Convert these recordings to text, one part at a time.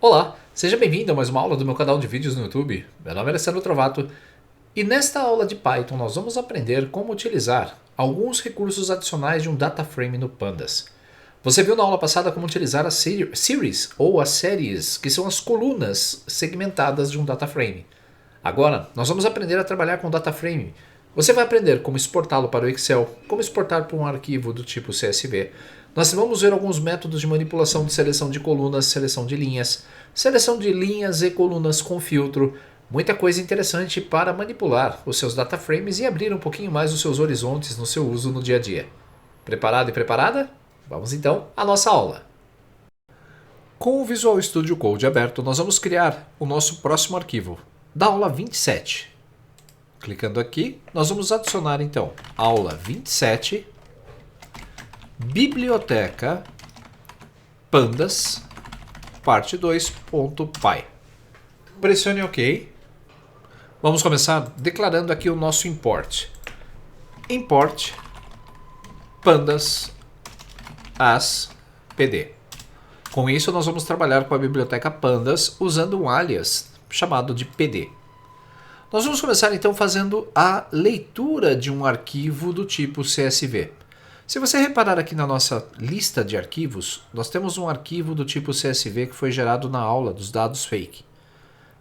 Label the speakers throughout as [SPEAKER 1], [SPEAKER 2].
[SPEAKER 1] Olá, seja bem-vindo a mais uma aula do meu canal de vídeos no YouTube. Meu nome é Alessandro Trovato e nesta aula de Python nós vamos aprender como utilizar alguns recursos adicionais de um data frame no Pandas. Você viu na aula passada como utilizar as series ou as séries, que são as colunas segmentadas de um data frame. Agora nós vamos aprender a trabalhar com o data frame. Você vai aprender como exportá-lo para o Excel, como exportar para um arquivo do tipo CSV. Nós vamos ver alguns métodos de manipulação de seleção de colunas, seleção de linhas e colunas com filtro. Muita coisa interessante para manipular os seus data frames e abrir um pouquinho mais os seus horizontes no seu uso no dia a dia. Preparado e preparada? Vamos então à nossa aula. Com o Visual Studio Code aberto, nós vamos criar o nosso próximo arquivo, da aula 27. Clicando aqui, nós vamos adicionar então aula 27, biblioteca pandas, parte 2.py. Pressione OK. Vamos começar declarando aqui o nosso import. Import pandas as pd. Com isso, nós vamos trabalhar com a biblioteca pandas usando um alias chamado de pd. Nós vamos começar então fazendo a leitura de um arquivo do tipo CSV. Se você reparar aqui na nossa lista de arquivos, nós temos um arquivo do tipo CSV que foi gerado na aula dos dados fake.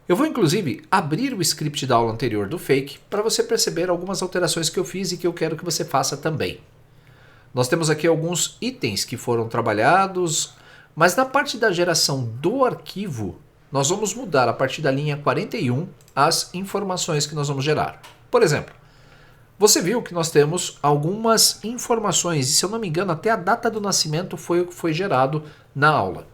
[SPEAKER 1] Eu vou inclusive abrir o script da aula anterior do fake para você perceber algumas alterações que eu fiz e que eu quero que você faça também. Nós temos aqui alguns itens que foram trabalhados, mas na parte da geração do arquivo, nós vamos mudar a partir da linha 41 as informações que nós vamos gerar. Por exemplo, você viu que nós temos algumas informações, e se eu não me engano, até a data do nascimento foi o que foi gerado na aula.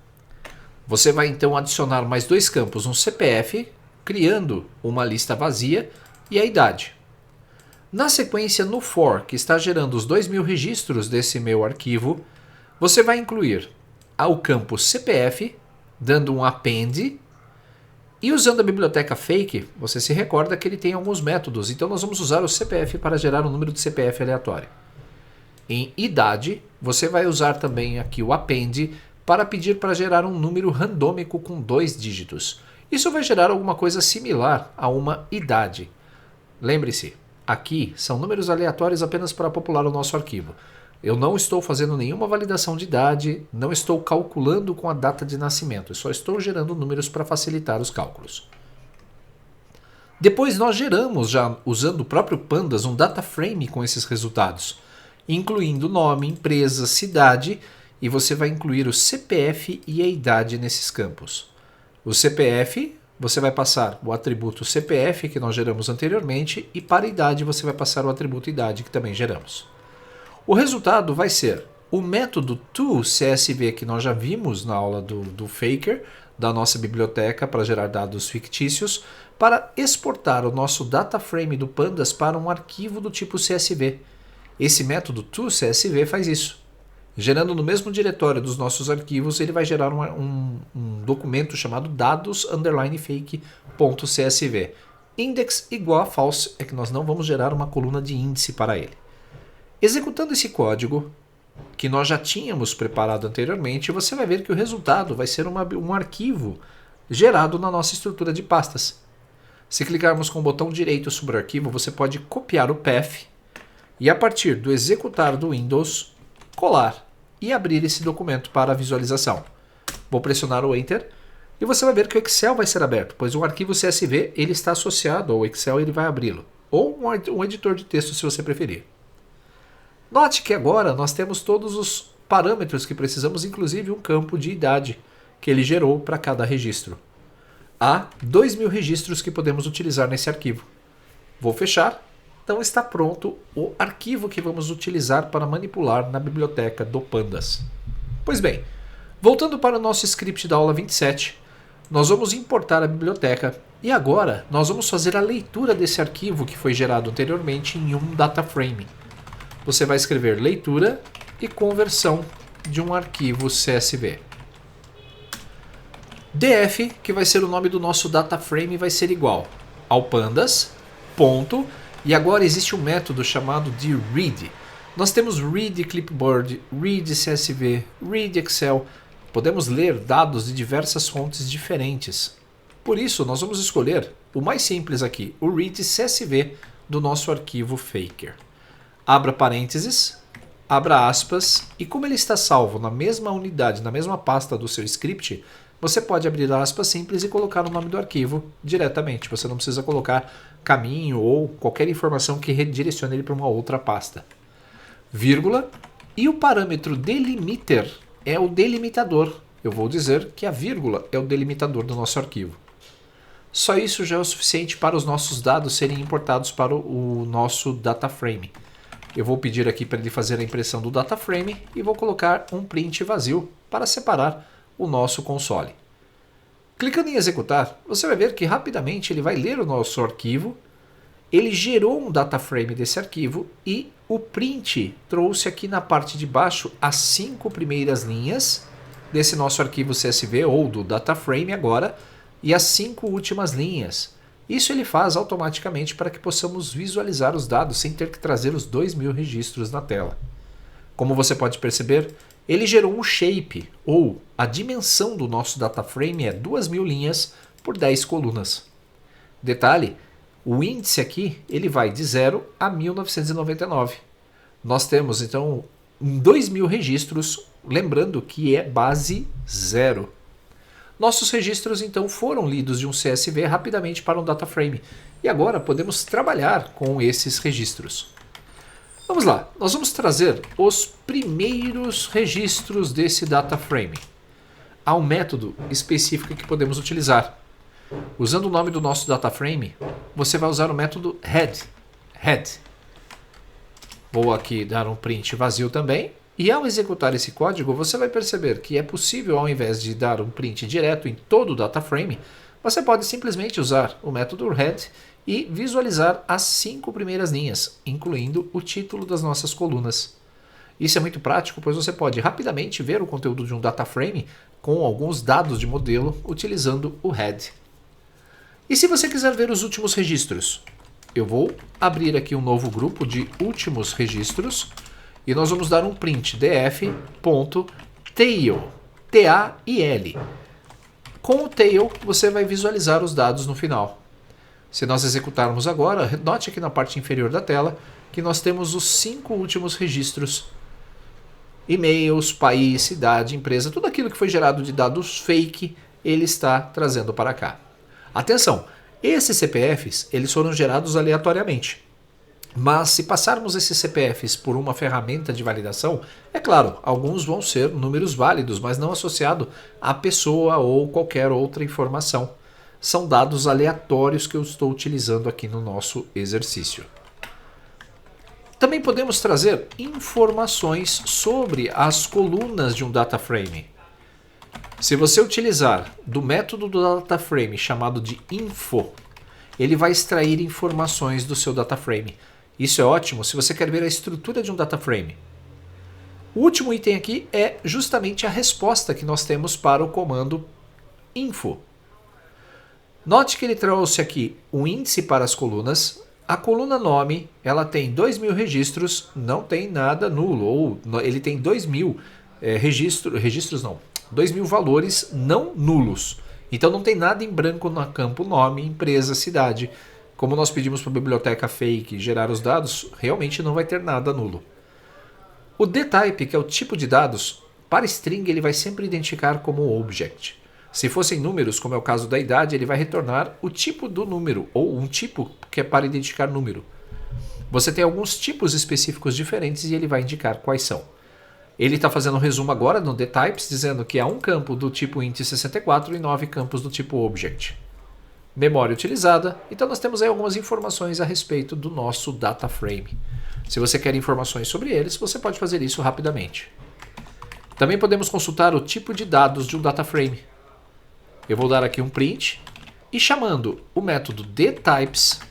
[SPEAKER 1] Você vai então adicionar mais dois campos, um CPF, criando uma lista vazia, e a idade. Na sequência, no for, que está gerando os 2.000 registros desse meu arquivo, você vai incluir o campo CPF, dando um append, e usando a biblioteca fake, você se recorda que ele tem alguns métodos, então nós vamos usar o CPF para gerar um número de CPF aleatório. Em idade, você vai usar também aqui o append para pedir para gerar um número randômico com 2 dígitos. Isso vai gerar alguma coisa similar a uma idade. Lembre-se, aqui são números aleatórios apenas para popular o nosso arquivo. Eu não estou fazendo nenhuma validação de idade, não estou calculando com a data de nascimento, eu só estou gerando números para facilitar os cálculos. Depois nós geramos, já usando o próprio Pandas, um data frame com esses resultados, incluindo nome, empresa, cidade, e você vai incluir o CPF e a idade nesses campos. O CPF, você vai passar o atributo CPF que nós geramos anteriormente, e para a idade você vai passar o atributo idade que também geramos. O resultado vai ser o método toCSV que nós já vimos na aula do Faker, da nossa biblioteca para gerar dados fictícios, para exportar o nosso data frame do Pandas para um arquivo do tipo CSV. Esse método toCSV faz isso. Gerando no mesmo diretório dos nossos arquivos, ele vai gerar um documento chamado dados_fake.csv. Index igual a false é que nós não vamos gerar uma coluna de índice para ele. Executando esse código, que nós já tínhamos preparado anteriormente, você vai ver que o resultado vai ser um arquivo gerado na nossa estrutura de pastas. Se clicarmos com o botão direito sobre o arquivo, você pode copiar o path e, a partir do executar do Windows, colar e abrir esse documento para visualização. Vou pressionar o Enter e você vai ver que o Excel vai ser aberto, pois o arquivo CSV ele está associado ao Excel e ele vai abri-lo, ou um editor de texto se você preferir. Note que agora nós temos todos os parâmetros que precisamos, inclusive um campo de idade que ele gerou para cada registro. Há 2.000 registros que podemos utilizar nesse arquivo. Vou fechar. Então está pronto o arquivo que vamos utilizar para manipular na biblioteca do Pandas. Pois bem, voltando para o nosso script da aula 27, nós vamos importar a biblioteca e agora nós vamos fazer a leitura desse arquivo que foi gerado anteriormente em um data frame. Você vai escrever leitura e conversão de um arquivo CSV. df, que vai ser o nome do nosso data frame, vai ser igual ao pandas, ponto, e agora existe um método chamado de read. Nós temos read clipboard, read CSV, read Excel. podemos ler dados de diversas fontes diferentes. Por isso, nós vamos escolher o mais simples aqui, o read CSV do nosso arquivo Faker. Abra parênteses, abra aspas, e como ele está salvo na mesma unidade, na mesma pasta do seu script, você pode abrir aspas simples e colocar o nome do arquivo diretamente. Você não precisa colocar caminho ou qualquer informação que redirecione ele para uma outra pasta. Vírgula, e o parâmetro delimiter é o delimitador. Eu vou dizer que a vírgula é o delimitador do nosso arquivo. Só isso já é o suficiente para os nossos dados serem importados para o nosso data frame. Eu vou pedir aqui para ele fazer a impressão do data frame e vou colocar um print vazio para separar o nosso console. Clicando em executar, você vai ver que rapidamente ele vai ler o nosso arquivo, ele gerou um data frame desse arquivo e o print trouxe aqui na parte de baixo as 5 primeiras linhas desse nosso arquivo CSV ou do data frame agora e as 5 últimas linhas. Isso ele faz automaticamente para que possamos visualizar os dados sem ter que trazer os 2000 registros na tela. Como você pode perceber, ele gerou um shape, ou a dimensão do nosso data frame é 2000 linhas por 10 colunas. Detalhe, o índice aqui ele vai de 0 a 1999. Nós temos então 2000 registros, lembrando que é base 0. Nossos registros então foram lidos de um CSV rapidamente para um data frame e agora podemos trabalhar com esses registros. Vamos lá, nós vamos trazer os primeiros registros desse data frame. Há um método específico que podemos utilizar. Usando o nome do nosso data frame, você vai usar o método head. Vou aqui dar um print vazio também. E ao executar esse código, você vai perceber que é possível, ao invés de dar um print direto em todo o data frame, você pode simplesmente usar o método head e visualizar as 5 primeiras linhas, incluindo o título das nossas colunas. Isso é muito prático, pois você pode rapidamente ver o conteúdo de um data frame com alguns dados de modelo utilizando o head. E se você quiser ver os últimos registros? Eu vou abrir aqui um novo grupo de últimos registros e nós vamos dar um print df.tail, T-A-I-L. Com o tail, você vai visualizar os dados no final. Se nós executarmos agora, note aqui na parte inferior da tela que nós temos os 5 últimos registros. E-mails, país, cidade, empresa, tudo aquilo que foi gerado de dados fake, ele está trazendo para cá. Atenção, esses CPFs eles foram gerados aleatoriamente. Mas se passarmos esses CPFs por uma ferramenta de validação, é claro, alguns vão ser números válidos, mas não associado à pessoa ou qualquer outra informação. São dados aleatórios que eu estou utilizando aqui no nosso exercício. Também podemos trazer informações sobre as colunas de um data frame. Se você utilizar do método do data frame chamado de info, ele vai extrair informações do seu data frame. Isso é ótimo se você quer ver a estrutura de um data frame. O último item aqui é justamente a resposta que nós temos para o comando info. Note que ele trouxe aqui um índice para as colunas. A coluna nome, ela tem 2000 registros, não tem nada nulo, ou ele tem 2000 2000 valores não nulos. Então não tem nada em branco no campo nome, empresa, cidade. Como nós pedimos para a biblioteca fake gerar os dados, realmente não vai ter nada nulo. O dtype, que é o tipo de dados, para string ele vai sempre identificar como object. Se fossem números, como é o caso da idade, ele vai retornar o tipo do número, ou um tipo que é para identificar número. Você tem alguns tipos específicos diferentes e ele vai indicar quais são. Ele está fazendo um resumo agora no dtypes, dizendo que há um campo do tipo int64 e 9 campos do tipo object. Memória utilizada, então nós temos aí algumas informações a respeito do nosso data frame. Se você quer informações sobre eles, você pode fazer isso rapidamente. Também podemos consultar o tipo de dados de um data frame. Eu vou dar aqui um print e chamando o método dtypes,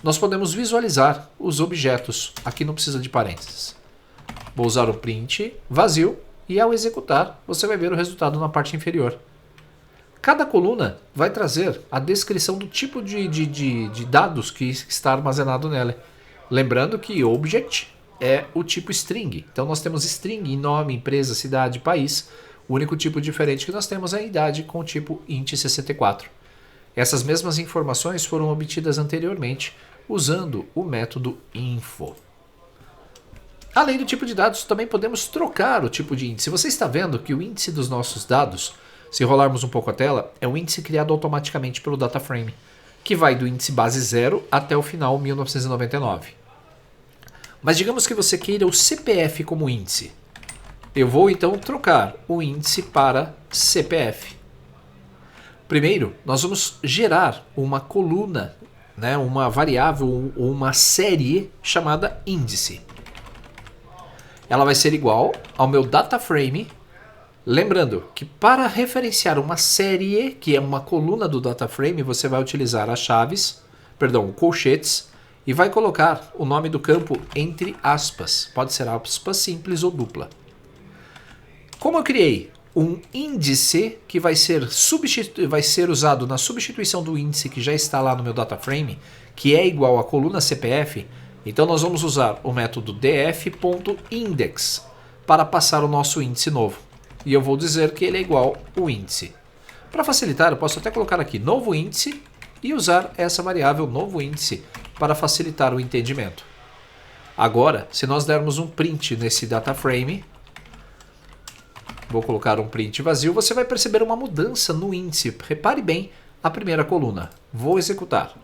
[SPEAKER 1] nós podemos visualizar os objetos. Aqui não precisa de parênteses. Vou usar o print vazio e ao executar você vai ver o resultado na parte inferior. Cada coluna vai trazer a descrição do tipo de dados que está armazenado nela. Lembrando que object é o tipo string. Então nós temos string em nome, empresa, cidade, país. O único tipo diferente que nós temos é a idade com o tipo int64. Essas mesmas informações foram obtidas anteriormente usando o método info. Além do tipo de dados, também podemos trocar o tipo de índice. Você está vendo que o índice dos nossos dados, se rolarmos um pouco a tela, é um índice criado automaticamente pelo DataFrame, que vai do índice base 0 até o final 1999. Mas digamos que você queira o CPF como índice. Eu vou então trocar o índice para CPF. Primeiro, nós vamos gerar uma coluna, uma variável ou uma série chamada índice. Ela vai ser igual ao meu DataFrame. Lembrando que para referenciar uma série, que é uma coluna do DataFrame, você vai utilizar as chaves, colchetes, e vai colocar o nome do campo entre aspas. Pode ser aspas simples ou dupla. Como eu criei um índice que vai ser usado na substituição do índice que já está lá no meu DataFrame, que é igual à coluna CPF, então nós vamos usar o método df.index para passar o nosso índice novo. E eu vou dizer que ele é igual ao índice. Para facilitar, eu posso até colocar aqui novo índice e usar essa variável novo índice para facilitar o entendimento. Agora, se nós dermos um print nesse DataFrame, vou colocar um print vazio, você vai perceber uma mudança no índice. Repare bem a primeira coluna. Vou executar.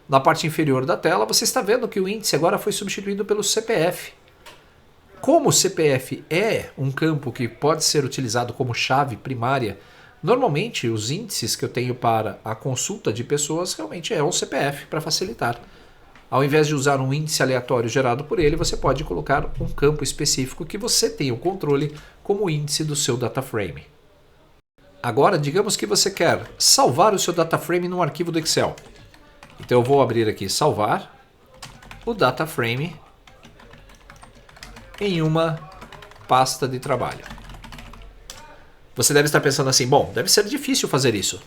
[SPEAKER 1] Na parte inferior da tela, você está vendo que o índice agora foi substituído pelo CPF. Como o CPF é um campo que pode ser utilizado como chave primária, normalmente os índices que eu tenho para a consulta de pessoas realmente é o CPF para facilitar. Ao invés de usar um índice aleatório gerado por ele, você pode colocar um campo específico que você tem o controle como índice do seu DataFrame. Agora, digamos que você quer salvar o seu DataFrame num arquivo do Excel. Então eu vou abrir aqui salvar o DataFrame em uma pasta de trabalho. Você deve estar pensando assim, bom, deve ser difícil fazer isso.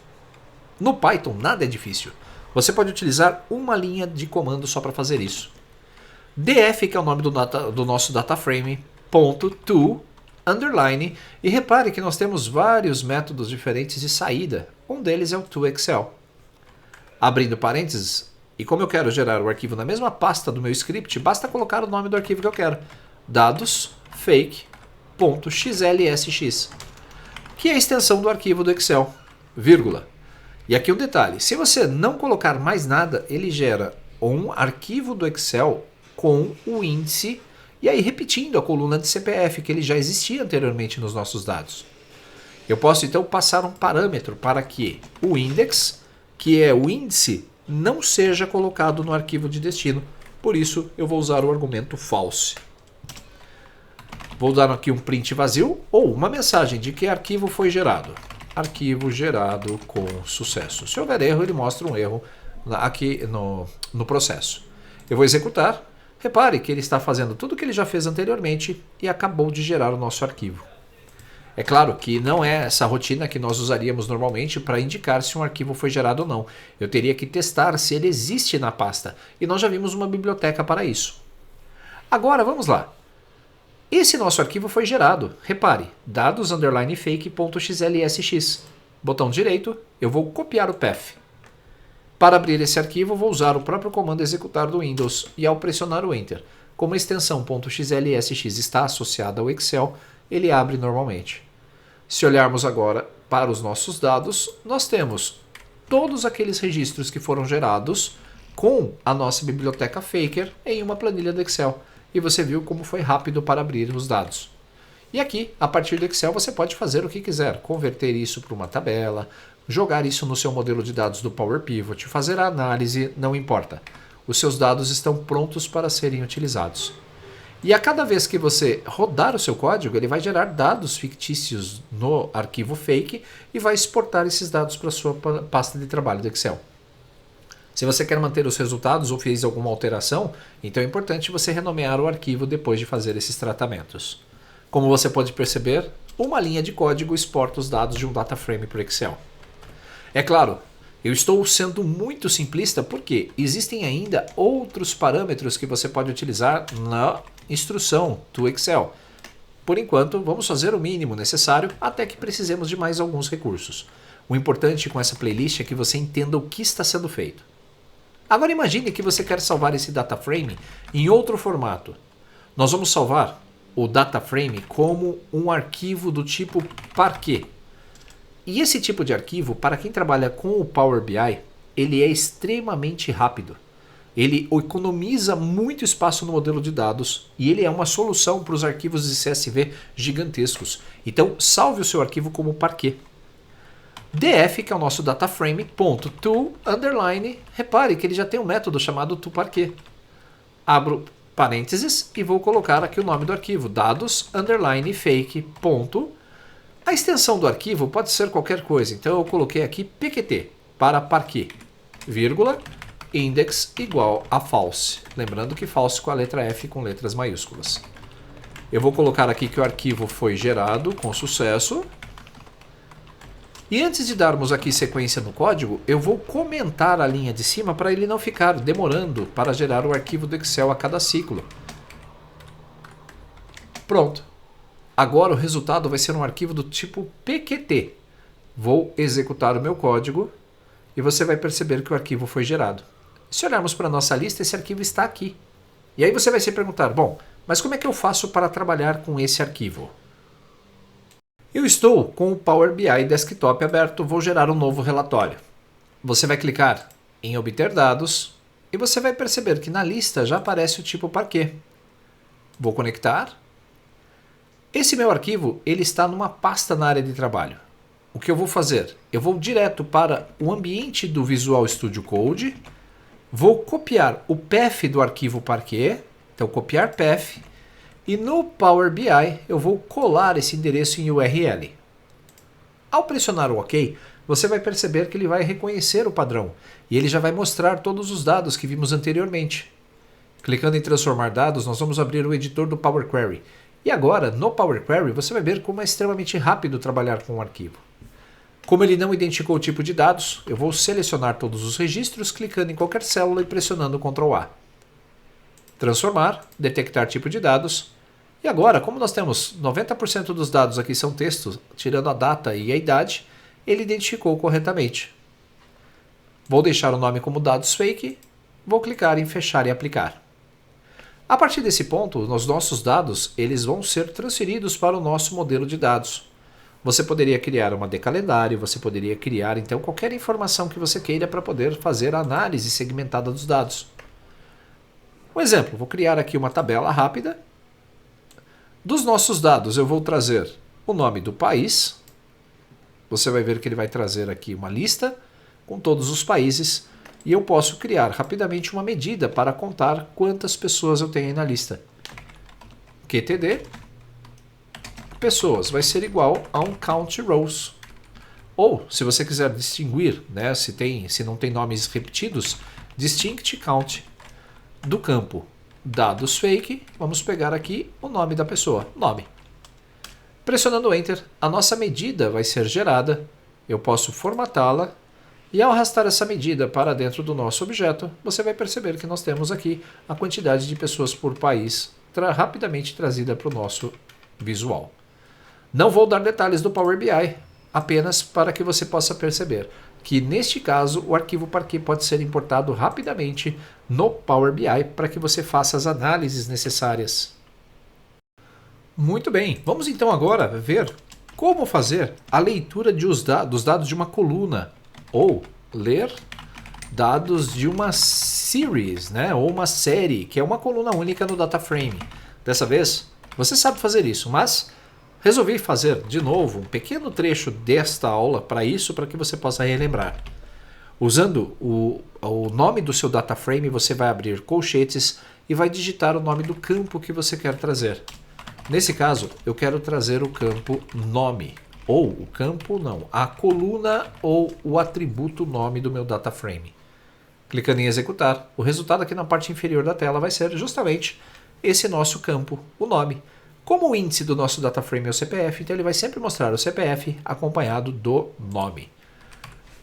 [SPEAKER 1] No Python nada é difícil. Você pode utilizar uma linha de comando só para fazer isso. df, que é o nome do nosso DataFrame, .to, underline, e repare que nós temos vários métodos diferentes de saída. Um deles é o toExcel. Abrindo parênteses, e como eu quero gerar o arquivo na mesma pasta do meu script, basta colocar o nome do arquivo que eu quero. Dados fake.xlsx, que é a extensão do arquivo do Excel, vírgula. E aqui um detalhe, se você não colocar mais nada, ele gera um arquivo do Excel com o índice, e aí repetindo a coluna de CPF, que ele já existia anteriormente nos nossos dados. Eu posso então passar um parâmetro para que o index, que é o índice, não seja colocado no arquivo de destino. Por isso, eu vou usar o argumento false. Vou dar aqui um print vazio ou uma mensagem de que arquivo foi gerado. Arquivo gerado com sucesso. Se houver erro, ele mostra um erro aqui no processo. Eu vou executar. Repare que ele está fazendo tudo o que ele já fez anteriormente e acabou de gerar o nosso arquivo. É claro que não é essa rotina que nós usaríamos normalmente para indicar se um arquivo foi gerado ou não. Eu teria que testar se ele existe na pasta. E nós já vimos uma biblioteca para isso. Agora vamos lá. Esse nosso arquivo foi gerado. Repare, dados fake.xlsx. Botão direito, eu vou copiar o path. Para abrir esse arquivo, vou usar o próprio comando executar do Windows. E ao pressionar o Enter, como a extensão .xlsx está associada ao Excel, ele abre normalmente. Se olharmos agora para os nossos dados, nós temos todos aqueles registros que foram gerados com a nossa biblioteca Faker em uma planilha do Excel. E você viu como foi rápido para abrir os dados. E aqui, a partir do Excel, você pode fazer o que quiser. Converter isso para uma tabela, jogar isso no seu modelo de dados do Power Pivot, fazer a análise, não importa. Os seus dados estão prontos para serem utilizados. E a cada vez que você rodar o seu código, ele vai gerar dados fictícios no arquivo fake e vai exportar esses dados para a sua pasta de trabalho do Excel. Se você quer manter os resultados ou fez alguma alteração, então é importante você renomear o arquivo depois de fazer esses tratamentos. Como você pode perceber, uma linha de código exporta os dados de um DataFrame para o Excel. É claro, eu estou sendo muito simplista porque existem ainda outros parâmetros que você pode utilizar na instrução do Excel. Por enquanto, vamos fazer o mínimo necessário até que precisemos de mais alguns recursos. O importante com essa playlist é que você entenda o que está sendo feito. Agora imagine que você quer salvar esse data frame em outro formato. Nós vamos salvar o data frame como um arquivo do tipo Parquet. E esse tipo de arquivo, para quem trabalha com o Power BI, ele é extremamente rápido. Ele economiza muito espaço no modelo de dados e ele é uma solução para os arquivos de CSV gigantescos. Então, salve o seu arquivo como Parquet. df, que é o nosso dataframe, ponto to, underline, repare que ele já tem um método chamado toParquet. Abro parênteses e vou colocar aqui o nome do arquivo, dados, underline, fake, ponto. A extensão do arquivo pode ser qualquer coisa, então eu coloquei aqui pqt, para Parquet, vírgula, index igual a false. Lembrando que false com a letra F com letras maiúsculas. Eu vou colocar aqui que o arquivo foi gerado com sucesso. E antes de darmos aqui sequência no código, eu vou comentar a linha de cima para ele não ficar demorando para gerar o arquivo do Excel a cada ciclo. Pronto. Agora o resultado vai ser um arquivo do tipo pqt. Vou executar o meu código e você vai perceber que o arquivo foi gerado. Se olharmos para a nossa lista, esse arquivo está aqui. E aí você vai se perguntar, bom, mas como é que eu faço para trabalhar com esse arquivo? Eu estou com o Power BI Desktop aberto, vou gerar um novo relatório. Você vai clicar em obter dados e você vai perceber que na lista já aparece o tipo Parquet. Vou conectar. Esse meu arquivo ele está numa pasta na área de trabalho. O que eu vou fazer? Eu vou direto para o ambiente do Visual Studio Code, vou copiar o path do arquivo Parquet, então copiar path, e no Power BI eu vou colar esse endereço em URL. Ao pressionar o OK, você vai perceber que ele vai reconhecer o padrão e ele já vai mostrar todos os dados que vimos anteriormente. Clicando em transformar dados, nós vamos abrir o editor do Power Query. E agora, no Power Query, você vai ver como é extremamente rápido trabalhar com o arquivo. Como ele não identificou o tipo de dados, eu vou selecionar todos os registros, clicando em qualquer célula e pressionando Ctrl A. Transformar, detectar tipo de dados. E agora, como nós temos 90% dos dados aqui são textos, tirando a data e a idade, ele identificou corretamente. Vou deixar o nome como dados fake, vou clicar em fechar e aplicar. A partir desse ponto, os nossos dados eles vão ser transferidos para o nosso modelo de dados. Você poderia criar uma decalendário, você poderia criar então qualquer informação que você queira para poder fazer a análise segmentada dos dados. Um exemplo, vou criar aqui uma tabela rápida. Dos nossos dados eu vou trazer o nome do país. Você vai ver que ele vai trazer aqui uma lista com todos os países. E eu posso criar rapidamente uma medida para contar quantas pessoas eu tenho aí na lista. QTD pessoas vai ser igual a um count rows. Ou, se você quiser distinguir, né, se não tem nomes repetidos, distinct count. Do campo dados fake, vamos pegar aqui o nome da pessoa, nome. Pressionando Enter, a nossa medida vai ser gerada. Eu posso formatá-la. E ao arrastar essa medida para dentro do nosso objeto, você vai perceber que nós temos aqui a quantidade de pessoas por país rapidamente trazida para o nosso visual. Não vou dar detalhes do Power BI, apenas para que você possa perceber que neste caso o arquivo Parquet pode ser importado rapidamente no Power BI para que você faça as análises necessárias. Muito bem, vamos então agora ver como fazer a leitura dos dados de uma coluna ou ler dados de uma series, né? Ou uma série, que é uma coluna única no data frame. Dessa vez, você sabe fazer isso, mas resolvi fazer de novo um pequeno trecho desta aula para isso, para que você possa relembrar. Usando o nome do seu data frame, você vai abrir colchetes e vai digitar o nome do campo que você quer trazer. Nesse caso, eu quero trazer o campo nome. Ou o campo não, a coluna ou o atributo nome do meu data frame. Clicando em executar, o resultado aqui na parte inferior da tela vai ser justamente esse nosso campo, o nome. Como o índice do nosso data frame é o CPF, então ele vai sempre mostrar o CPF acompanhado do nome.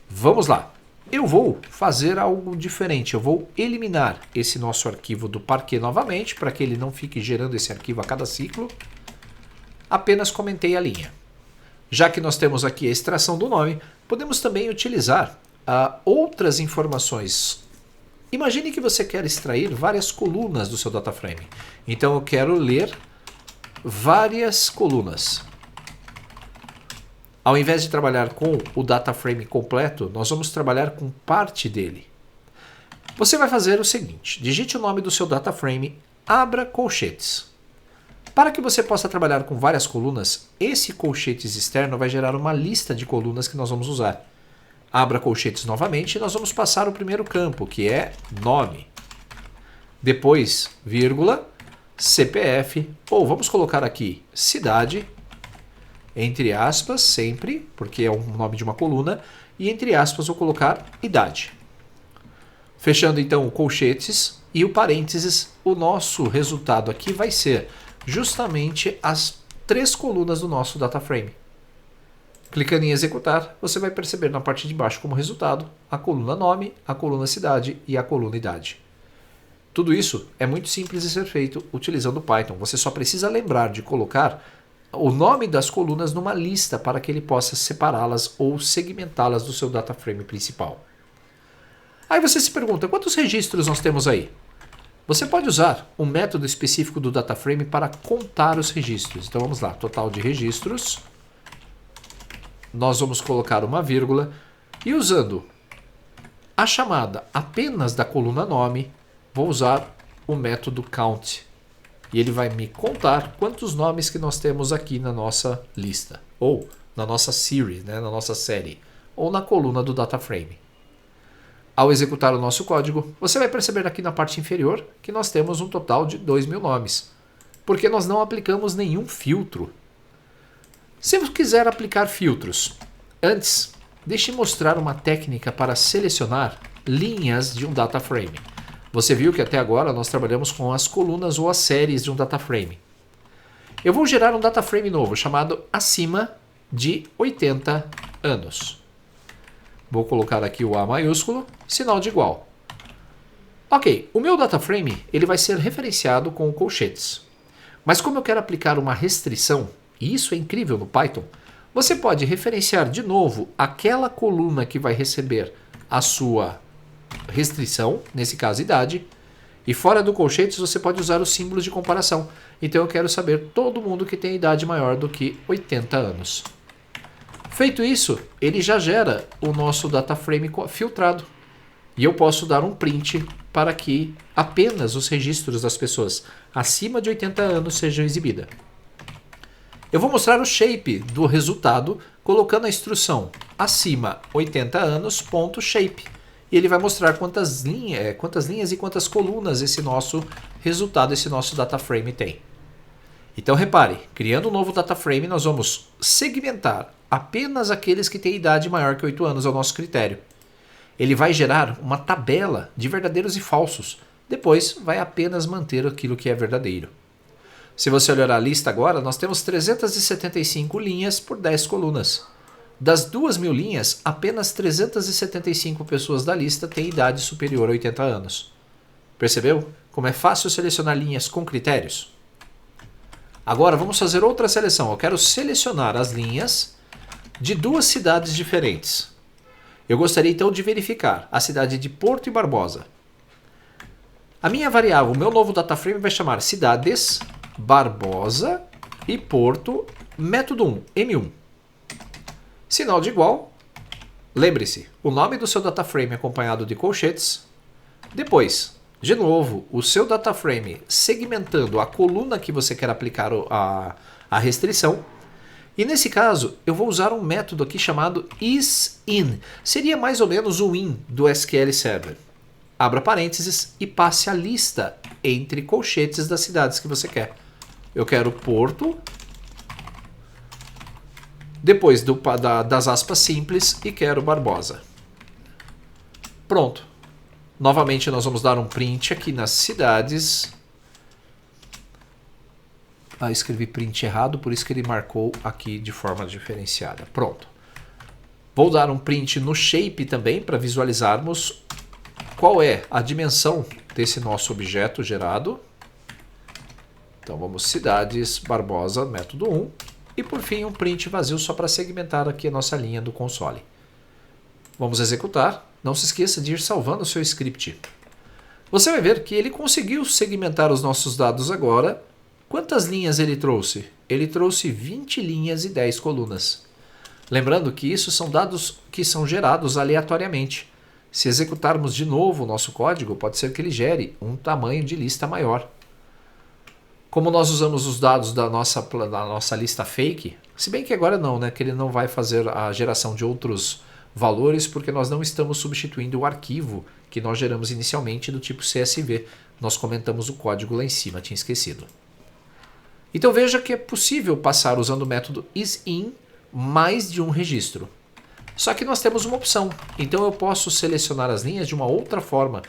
[SPEAKER 1] Vamos lá. Eu vou fazer algo diferente, eu vou eliminar esse nosso arquivo do Parquet novamente, para que ele não fique gerando esse arquivo a cada ciclo. apenas comentei a linha. Já que nós temos aqui a extração do nome, podemos também utilizar outras informações. Imagine que você quer extrair várias colunas do seu data frame. Então eu quero ler várias colunas. Ao invés de trabalhar com o data frame completo, nós vamos trabalhar com parte dele. Você vai fazer o seguinte: digite o nome do seu data frame, abra colchetes. Para que você possa trabalhar com várias colunas, esse colchetes externo vai gerar uma lista de colunas que nós vamos usar. Abra colchetes novamente e nós vamos passar o primeiro campo, que é nome. Depois, vírgula, CPF, ou vamos colocar aqui cidade, entre aspas, sempre, porque é o nome de uma coluna, e entre aspas vou colocar idade. Fechando então o colchetes e o parênteses, o nosso resultado aqui vai ser justamente as 3 colunas do nosso data frame. Clicando em executar, você vai perceber na parte de baixo como resultado a coluna nome, a coluna cidade e a coluna idade. Tudo isso é muito simples de ser feito utilizando o Python. Você só precisa lembrar de colocar o nome das colunas numa lista para que ele possa separá-las ou segmentá-las do seu data frame principal. Aí você se pergunta, quantos registros nós temos aí? Você pode usar um método específico do data frame para contar os registros. Então vamos lá, total de registros. Nós vamos colocar uma vírgula e usando a chamada apenas da coluna nome, vou usar o método count. E ele vai me contar quantos nomes que nós temos aqui na nossa lista, ou na nossa series, né, na nossa série, ou na coluna do data frame. Ao executar o nosso código, você vai perceber aqui na parte inferior que nós temos um total de 2.000 nomes, porque nós não aplicamos nenhum filtro. Se você quiser aplicar filtros, antes, deixe mostrar uma técnica para selecionar linhas de um data frame. Você viu que até agora nós trabalhamos com as colunas ou as séries de um data frame. Eu vou gerar um data frame novo chamado acima de 80 anos. Vou colocar aqui o A maiúsculo, sinal de igual. Ok, o meu data frame ele vai ser referenciado com colchetes. Mas como eu quero aplicar uma restrição, e isso é incrível no Python, você pode referenciar de novo aquela coluna que vai receber a sua restrição, nesse caso idade, e fora do colchetes você pode usar os símbolos de comparação. Então eu quero saber todo mundo que tem idade maior do que 80 anos. Feito isso, ele já gera o nosso data frame filtrado. E eu posso dar um print para que apenas os registros das pessoas acima de 80 anos sejam exibidas. Eu vou mostrar o shape do resultado colocando a instrução acima 80 anos ponto shape. E ele vai mostrar quantas linhas e quantas colunas esse nosso resultado, esse nosso data frame tem. Então repare, criando um novo data frame, nós vamos segmentar apenas aqueles que têm idade maior que 8 anos ao nosso critério. Ele vai gerar uma tabela de verdadeiros e falsos. Depois vai apenas manter aquilo que é verdadeiro. Se você olhar a lista agora, nós temos 375 linhas por 10 colunas. Das 2.000 linhas, apenas 375 pessoas da lista têm idade superior a 80 anos. Percebeu como é fácil selecionar linhas com critérios? Agora vamos fazer outra seleção. Eu quero selecionar as linhas de 2 cidades diferentes. Eu gostaria então de verificar a cidade de Porto e Barbosa. A minha variável, o meu novo data frame vai chamar cidades, Barbosa e Porto, método 1, M1. Sinal de igual. Lembre-se, o nome do seu data frame acompanhado de colchetes. Depois, de novo, o seu data frame segmentando a coluna que você quer aplicar a restrição. E nesse caso, eu vou usar um método aqui chamado isIn. Seria mais ou menos o in do SQL Server. Abra parênteses e passe a lista entre colchetes das cidades que você quer. Eu quero Porto, depois das aspas simples, e quero Barbosa. Pronto. Novamente nós vamos dar um print aqui nas cidades. Escrevi print errado, por isso que ele marcou aqui de forma diferenciada. Pronto. Vou dar um print no shape também para visualizarmos qual é a dimensão desse nosso objeto gerado. Então vamos cidades, Barbosa, método 1. E por fim um print vazio só para segmentar aqui a nossa linha do console. Vamos executar. Não se esqueça de ir salvando o seu script. Você vai ver que ele conseguiu segmentar os nossos dados agora. Quantas linhas ele trouxe? Ele trouxe 20 linhas e 10 colunas. Lembrando que isso são dados que são gerados aleatoriamente. Se executarmos de novo o nosso código, pode ser que ele gere um tamanho de lista maior. Como nós usamos os dados da nossa lista fake, se bem que agora não, né? Que ele não vai fazer a geração de outros valores, porque nós não estamos substituindo o arquivo que nós geramos inicialmente do tipo CSV. Nós comentamos o código lá em cima, tinha esquecido. Então veja que é possível passar usando o método isIn mais de um registro. Só que nós temos uma opção, então eu posso selecionar as linhas de uma outra forma.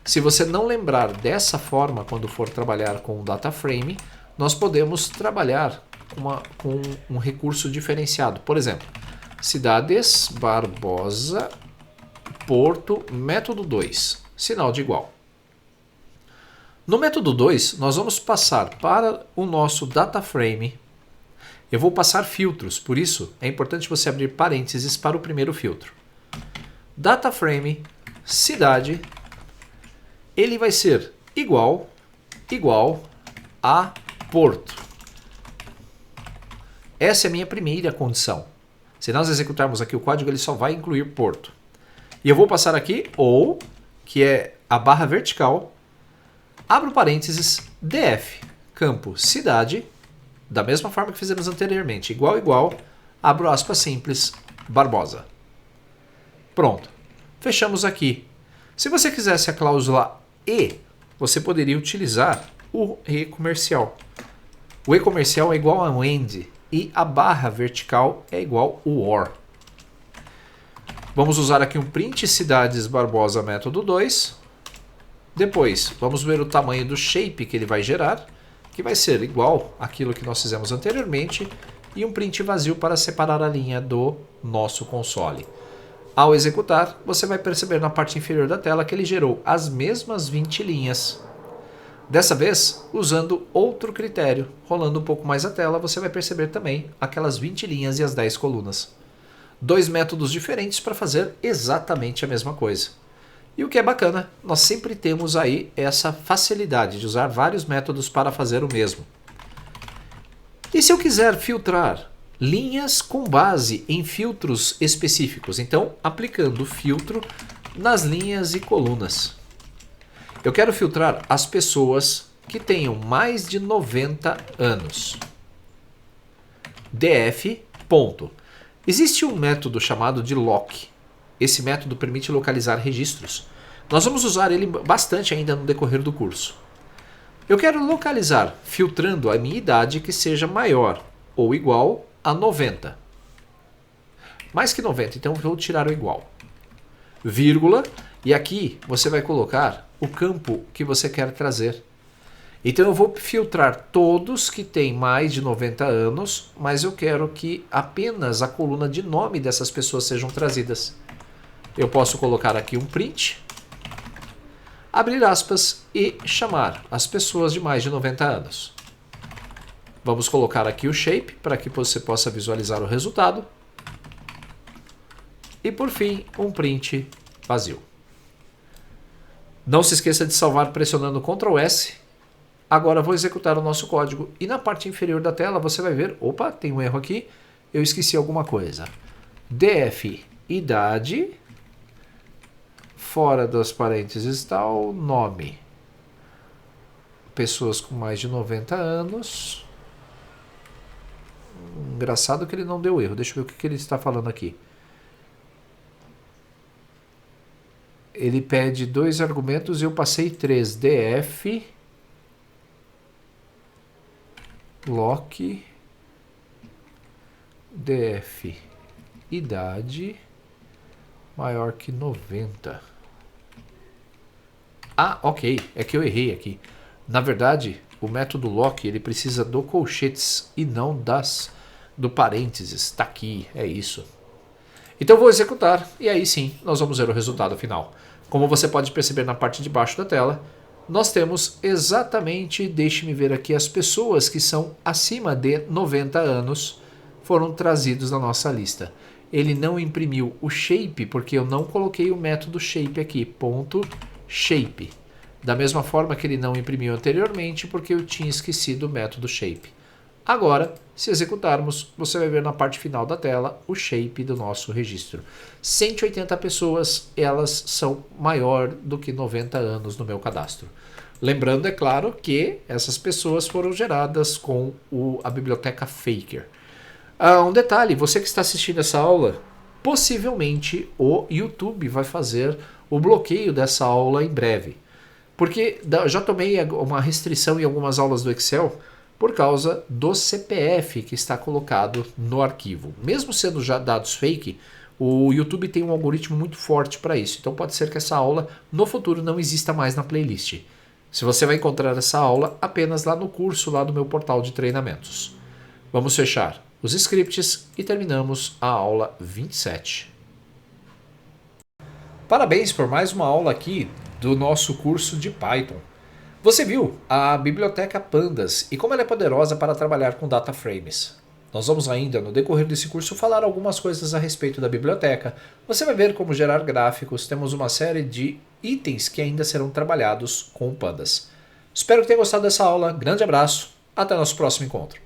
[SPEAKER 1] Se você não lembrar dessa forma quando for trabalhar com o data frame, nós podemos trabalhar com um recurso diferenciado. Por exemplo, cidades, Barbosa, Porto, método 2, sinal de igual. No método 2, nós vamos passar para o nosso data frame. Eu vou passar filtros, por isso é importante você abrir parênteses para o primeiro filtro. Data frame, cidade, ele vai ser igual a Porto. Essa é a minha primeira condição. Se nós executarmos aqui o código, ele só vai incluir Porto. E eu vou passar aqui ou, que é a barra vertical, abro parênteses, df, campo cidade, da mesma forma que fizemos anteriormente, igual, abro aspas simples, Barbosa. Pronto. Fechamos aqui. Se você quisesse a cláusula E, você poderia utilizar o E comercial. O E comercial é igual a um AND e a barra vertical é igual ao OR. Vamos usar aqui um print cidades Barbosa método 2. Depois, vamos ver o tamanho do shape que ele vai gerar, que vai ser igual àquilo que nós fizemos anteriormente, e um print vazio para separar a linha do nosso console. Ao executar, você vai perceber na parte inferior da tela que ele gerou as mesmas 20 linhas. Dessa vez, usando outro critério, rolando um pouco mais a tela, você vai perceber também aquelas 20 linhas e as 10 colunas. Dois métodos diferentes para fazer exatamente a mesma coisa. E o que é bacana, nós sempre temos aí essa facilidade de usar vários métodos para fazer o mesmo. E se eu quiser filtrar linhas com base em filtros específicos, então aplicando filtro nas linhas e colunas. Eu quero filtrar as pessoas que tenham mais de 90 anos. df. Ponto. Existe um método chamado de lock. Esse método permite localizar registros. Nós vamos usar ele bastante ainda no decorrer do curso. Eu quero localizar filtrando a minha idade que seja maior ou igual a 90. Mais que 90, então vou tirar o igual. Vírgula, e aqui você vai colocar o campo que você quer trazer. Então eu vou filtrar todos que têm mais de 90 anos, mas eu quero que apenas a coluna de nome dessas pessoas sejam trazidas. Eu posso colocar aqui um print, abrir aspas e chamar as pessoas de mais de 90 anos. Vamos colocar aqui o shape para que você possa visualizar o resultado. E por fim, um print vazio. Não se esqueça de salvar pressionando Ctrl S. Agora vou executar o nosso código e na parte inferior da tela você vai ver, opa, tem um erro aqui, eu esqueci alguma coisa. df idade, fora das parênteses está o nome. Pessoas com mais de 90 anos. Engraçado que ele não deu erro, deixa eu ver o que ele está falando aqui. Ele pede 2 argumentos e eu passei 3. df lock df idade maior que 90. Ah, ok, é que eu errei aqui. Na verdade, o método lock ele precisa do colchetes e não do parênteses. Está aqui, é isso. Então vou executar e aí sim nós vamos ver o resultado final. Como você pode perceber na parte de baixo da tela, nós temos exatamente, deixe-me ver aqui, as pessoas que são acima de 90 anos foram trazidos na nossa lista. Ele não imprimiu o shape porque eu não coloquei o método shape aqui, ponto shape. Da mesma forma que ele não imprimiu anteriormente porque eu tinha esquecido o método shape. Agora, se executarmos, você vai ver na parte final da tela o shape do nosso registro. 180 pessoas, elas são maior do que 90 anos no meu cadastro. Lembrando, é claro, que essas pessoas foram geradas com a biblioteca Faker. Um detalhe, você que está assistindo essa aula, possivelmente o YouTube vai fazer o bloqueio dessa aula em breve. Porque já tomei uma restrição em algumas aulas do Excel por causa do CPF que está colocado no arquivo. Mesmo sendo já dados fake, o YouTube tem um algoritmo muito forte para isso. Então pode ser que essa aula no futuro não exista mais na playlist. Se você vai encontrar essa aula apenas lá no curso, lá do meu portal de treinamentos. Vamos fechar os scripts e terminamos a aula 27. Parabéns por mais uma aula aqui do nosso curso de Python. Você viu a biblioteca Pandas e como ela é poderosa para trabalhar com data frames. Nós vamos ainda, no decorrer desse curso, falar algumas coisas a respeito da biblioteca. Você vai ver como gerar gráficos, temos uma série de itens que ainda serão trabalhados com Pandas. Espero que tenha gostado dessa aula, grande abraço, até nosso próximo encontro.